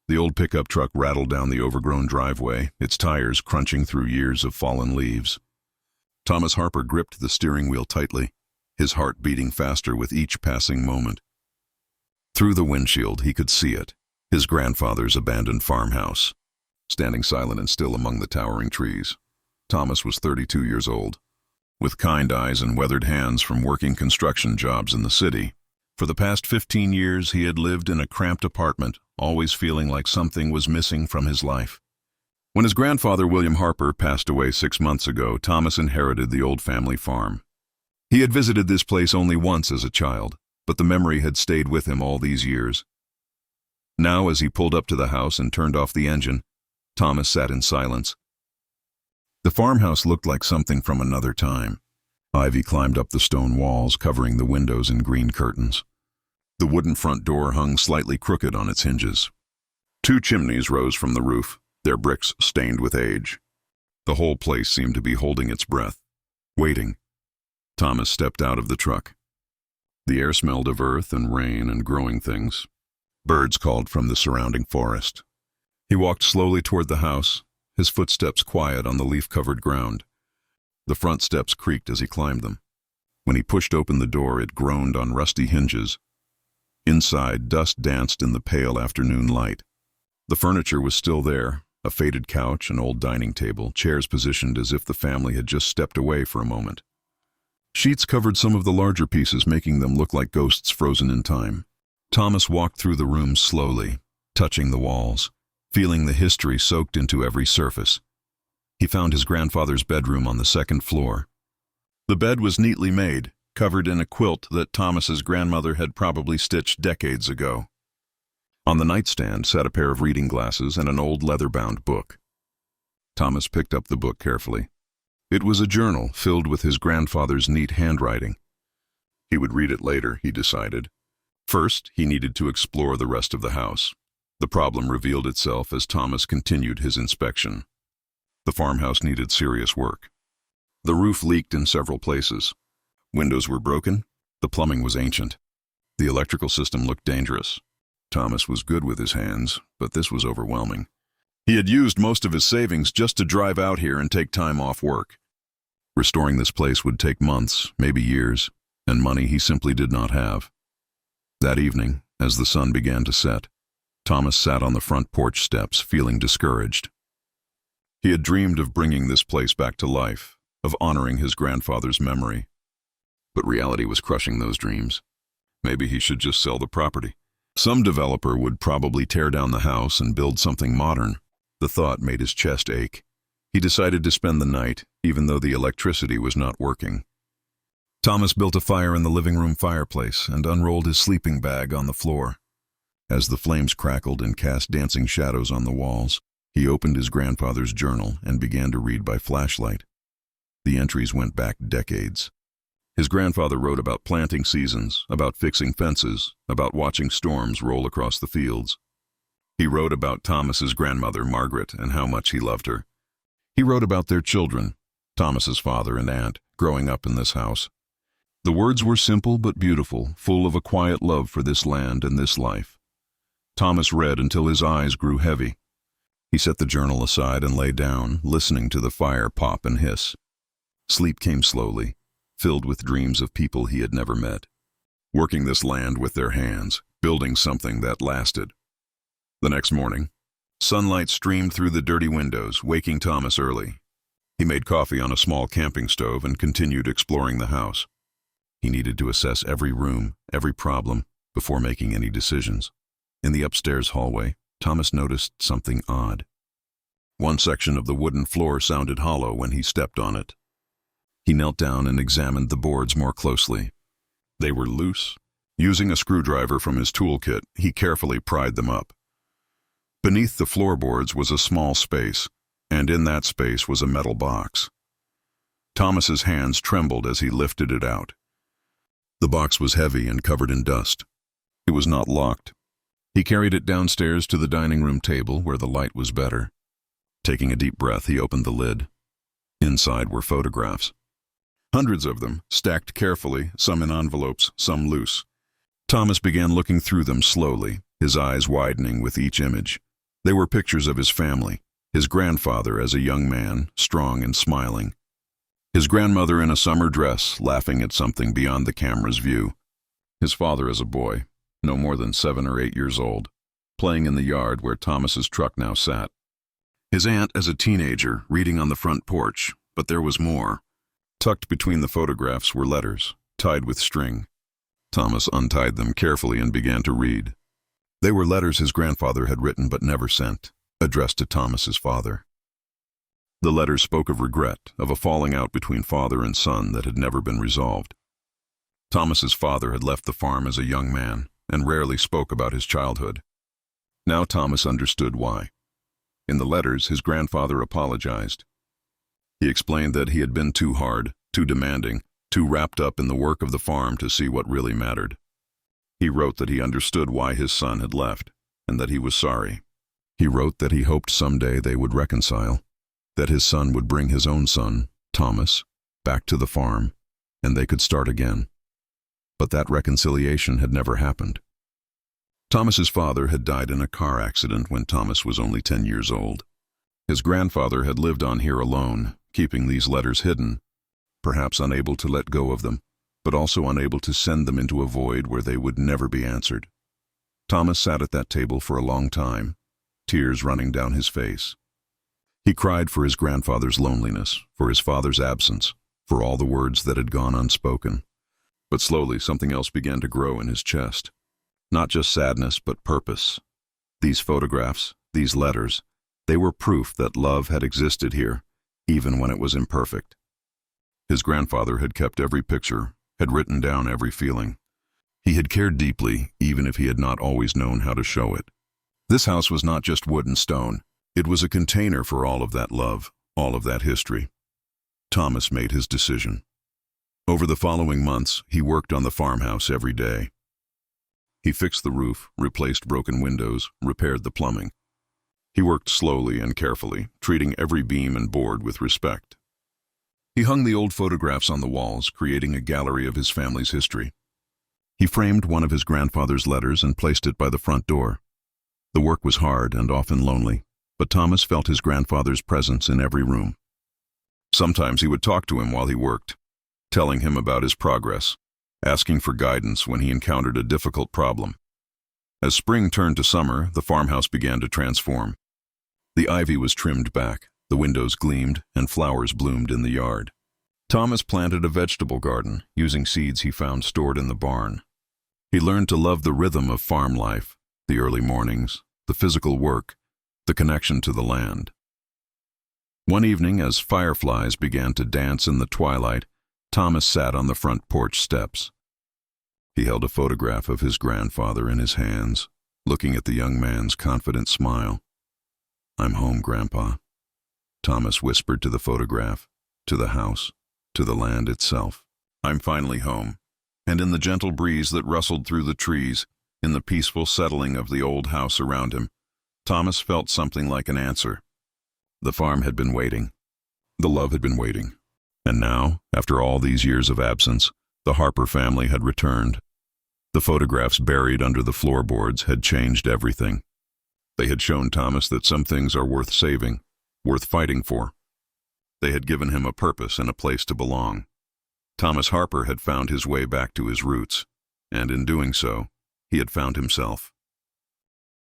The old pickup truck rattled down the overgrown driveway, its tires crunching through years of fallen leaves. Thomas Harper gripped the steering wheel tightly, his heart beating faster with each passing moment. Through the windshield, he could see it, his grandfather's abandoned farmhouse, standing silent and still among the towering trees. Thomas was 32 years old. With kind eyes and weathered hands from working construction jobs in the city, for the past 15 years he had lived in a cramped apartment, always feeling like something was missing from his life. When his grandfather, William Harper, passed away 6 months ago, Thomas inherited the old family farm. He had visited this place only once as a child, but the memory had stayed with him all these years. Now, as he pulled up to the house and turned off the engine, Thomas sat in silence. The farmhouse looked like something from another time. Ivy climbed up the stone walls, covering the windows in green curtains. The wooden front door hung slightly crooked on its hinges. 2 chimneys rose from the roof, their bricks stained with age. The whole place seemed to be holding its breath, waiting. Thomas stepped out of the truck. The air smelled of earth and rain and growing things. Birds called from the surrounding forest. He walked slowly toward the house, his footsteps quiet on the leaf-covered ground. The front steps creaked as he climbed them. When he pushed open the door, it groaned on rusty hinges. Inside, dust danced in the pale afternoon light. The furniture was still there, a faded couch, an old dining table, chairs positioned as if the family had just stepped away for a moment. Sheets covered some of the larger pieces, making them look like ghosts frozen in time. Thomas walked through the room slowly, touching the walls, feeling the history soaked into every surface. He found his grandfather's bedroom on the 2nd floor. The bed was neatly made, covered in a quilt that Thomas's grandmother had probably stitched decades ago. On the nightstand sat a pair of reading glasses and an old leather-bound book. Thomas picked up the book carefully. It was a journal filled with his grandfather's neat handwriting. He would read it later, he decided. First, he needed to explore the rest of the house. The problem revealed itself as Thomas continued his inspection. The farmhouse needed serious work. The roof leaked in several places. Windows were broken. The plumbing was ancient. The electrical system looked dangerous. Thomas was good with his hands, but this was overwhelming. He had used most of his savings just to drive out here and take time off work. Restoring this place would take months, maybe years, and money he simply did not have. That evening, as the sun began to set, Thomas sat on the front porch steps, feeling discouraged. He had dreamed of bringing this place back to life, of honoring his grandfather's memory. But reality was crushing those dreams. Maybe he should just sell the property. Some developer would probably tear down the house and build something modern. The thought made his chest ache. He decided to spend the night, even though the electricity was not working. Thomas built a fire in the living room fireplace and unrolled his sleeping bag on the floor. As the flames crackled and cast dancing shadows on the walls, he opened his grandfather's journal and began to read by flashlight. The entries went back decades. His grandfather wrote about planting seasons, about fixing fences, about watching storms roll across the fields. He wrote about Thomas's grandmother, Margaret, and how much he loved her. He wrote about their children, Thomas's father and aunt, growing up in this house. The words were simple but beautiful, full of a quiet love for this land and this life. Thomas read until his eyes grew heavy. He set the journal aside and lay down, listening to the fire pop and hiss. Sleep came slowly, filled with dreams of people he had never met, working this land with their hands, building something that lasted. The next morning, sunlight streamed through the dirty windows, waking Thomas early. He made coffee on a small camping stove and continued exploring the house. He needed to assess every room, every problem, before making any decisions. In the upstairs hallway, Thomas noticed something odd. One section of the wooden floor sounded hollow when he stepped on it. He knelt down and examined the boards more closely. They were loose. Using a screwdriver from his toolkit, he carefully pried them up. Beneath the floorboards was a small space, and in that space was a metal box. Thomas's hands trembled as he lifted it out. The box was heavy and covered in dust. It was not locked. He carried it downstairs to the dining room table where the light was better. Taking a deep breath, he opened the lid. Inside were photographs. Hundreds of them, stacked carefully, some in envelopes, some loose. Thomas began looking through them slowly, his eyes widening with each image. They were pictures of his family, his grandfather as a young man, strong and smiling. His grandmother in a summer dress, laughing at something beyond the camera's view. His father as a boy, no more than 7 or 8 years old, playing in the yard where Thomas's truck now sat. His aunt as a teenager, reading on the front porch, but there was more. Tucked between the photographs were letters, tied with string. Thomas untied them carefully and began to read. They were letters his grandfather had written but never sent, addressed to Thomas's father. The letters spoke of regret, of a falling out between father and son that had never been resolved. Thomas's father had left the farm as a young man and rarely spoke about his childhood. Now Thomas understood why. In the letters, his grandfather apologized. He explained that he had been too hard, too demanding, too wrapped up in the work of the farm to see what really mattered. He wrote that he understood why his son had left, and that he was sorry. He wrote that he hoped someday they would reconcile, that his son would bring his own son, Thomas, back to the farm, and they could start again. But that reconciliation had never happened. Thomas's father had died in a car accident when Thomas was only 10 years old. His grandfather had lived on here alone, keeping these letters hidden, perhaps unable to let go of them, but also unable to send them into a void where they would never be answered. Thomas sat at that table for a long time, tears running down his face. He cried for his grandfather's loneliness, for his father's absence, for all the words that had gone unspoken. But slowly something else began to grow in his chest. Not just sadness, but purpose. These photographs, these letters, they were proof that love had existed here, even when it was imperfect. His grandfather had kept every picture, had written down every feeling. He had cared deeply, even if he had not always known how to show it. This house was not just wood and stone. It was a container for all of that love, all of that history. Thomas made his decision. Over the following months, he worked on the farmhouse every day. He fixed the roof, replaced broken windows, repaired the plumbing. He worked slowly and carefully, treating every beam and board with respect. He hung the old photographs on the walls, creating a gallery of his family's history. He framed one of his grandfather's letters and placed it by the front door. The work was hard and often lonely, but Thomas felt his grandfather's presence in every room. Sometimes he would talk to him while he worked, telling him about his progress, asking for guidance when he encountered a difficult problem. As spring turned to summer, the farmhouse began to transform. The ivy was trimmed back, the windows gleamed, and flowers bloomed in the yard. Thomas planted a vegetable garden, using seeds he found stored in the barn. He learned to love the rhythm of farm life, the early mornings, the physical work, the connection to the land. One evening, as fireflies began to dance in the twilight, Thomas sat on the front porch steps. He held a photograph of his grandfather in his hands, looking at the young man's confident smile. "I'm home, Grandpa," Thomas whispered to the photograph, to the house, to the land itself. "I'm finally home." And in the gentle breeze that rustled through the trees, in the peaceful settling of the old house around him, Thomas felt something like an answer. The farm had been waiting. The love had been waiting. And now, after all these years of absence, the Harper family had returned. The photographs buried under the floorboards had changed everything. They had shown Thomas that some things are worth saving, worth fighting for. They had given him a purpose and a place to belong. Thomas Harper had found his way back to his roots, and in doing so, he had found himself.